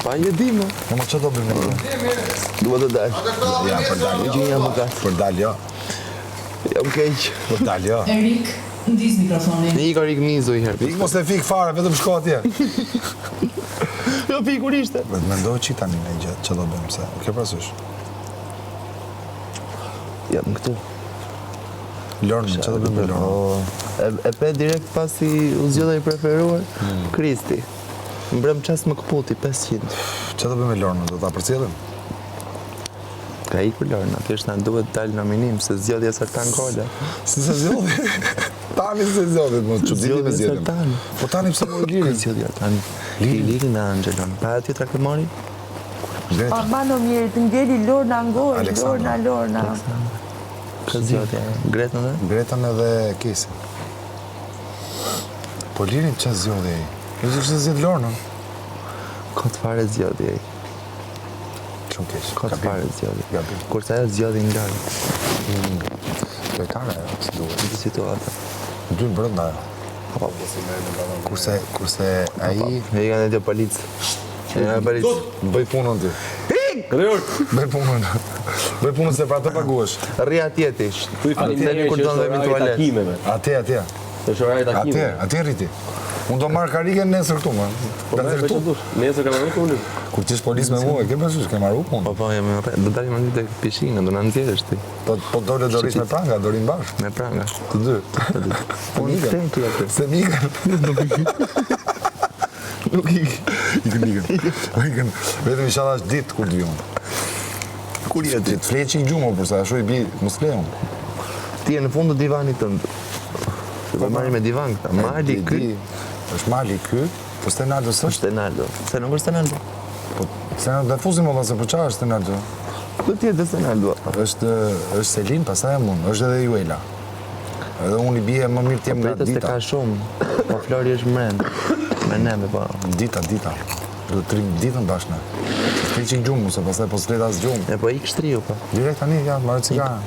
Pa je di më. Ma që do bëjmë? Dua të dal. Ja, për dalë. Që jam më gat. Për dalë, jo. Jam keq. Për dalë, jo. Erik, ndiz mikrofonin. Ika Rik mizu i herë. Ik mos e fik fare, vetëm shko atje. Jo pi kur ishte. Mendoj që tani në gjë, që do bëjmë se. Ke parasysh? Jam këtu. Lorën, që do bëjmë me Lorën? E pe direkt pasi u zgjodha i preferuar Kristi. Mbrëm qas më këputi 500. Që do bëjmë me Lorën? Do ta përcjellim? Ka ikur Lorna, thjesht na duhet dalë nominim se zgjodhja Sartan Kola. Si se zgjodhi? Tani se zgjodhi, më çuditë me zgjedhjen. Sartan. Po tani pse më liri? Zgjodhja tani. Liri në Angelon. Pa aty trakëmori? Pa bano mirë, të ngeli Lorna ngoj, Aleksandra. Lorna. Ka zgjodhja. Gretën dhe? Gretën edhe Kesin. Po lirin që zgjodhi ai? Ju që zgjodhi Lornën? Ka të fare zgjodhja ai. Shumë keq. Ka të fare zgjodhja. Gabim. Kurse ajo zgjodhi nga Lojtare, si duhet. në situata. Dy brenda. Kurse ai Me i kanë e të policë. bëj punën ti. Bëj punën. Bëj punën se pra të paguash. Rri atje ti. Themi kur do në vemi tualet. Atje. Atje rriti. Unë do marrë kariken nesër këtu, më. Nesër ka marrë punë. Kur t'ish polis me mua, ke përsysh, ke marrë punë. Po, jam në rrë. Do dalim në një të pishinë, do në nëzjesh ti. Po dole do rish me pranga, do rinë bashkë. Me pranga. Të dy. Po një ikën. të atë. Se mikën. Nuk ikën. Ikën. Vetëm inshallah është ditë kur të vion. Kur je ditë? Fleqi i gjumë, përsa ashtu i bi muskleon. Ti e në fund të divanit tëndë. Se po marri me divan këta. Mali ky. Është Mali ky, po Stenaldo s'është. Stenaldo. Se nuk është Stenaldo. Po Stenaldo dhe fuzim olla se po çfarë është Stenaldo? Ku ti e dhe Stenaldo? Është Selin, pastaj jam unë, është edhe Juela. Edhe unë i bie më mirë t'jem nga Pritës të dita. ka shumë. Po Flori është mrend. Me neme, po. Dita. Do të trim ditën bashkë ne. Fleqi i gjumë, se pastaj po s'let as gjumë. E po ik shtriu, po. Direkt tani ja, marrë cigara.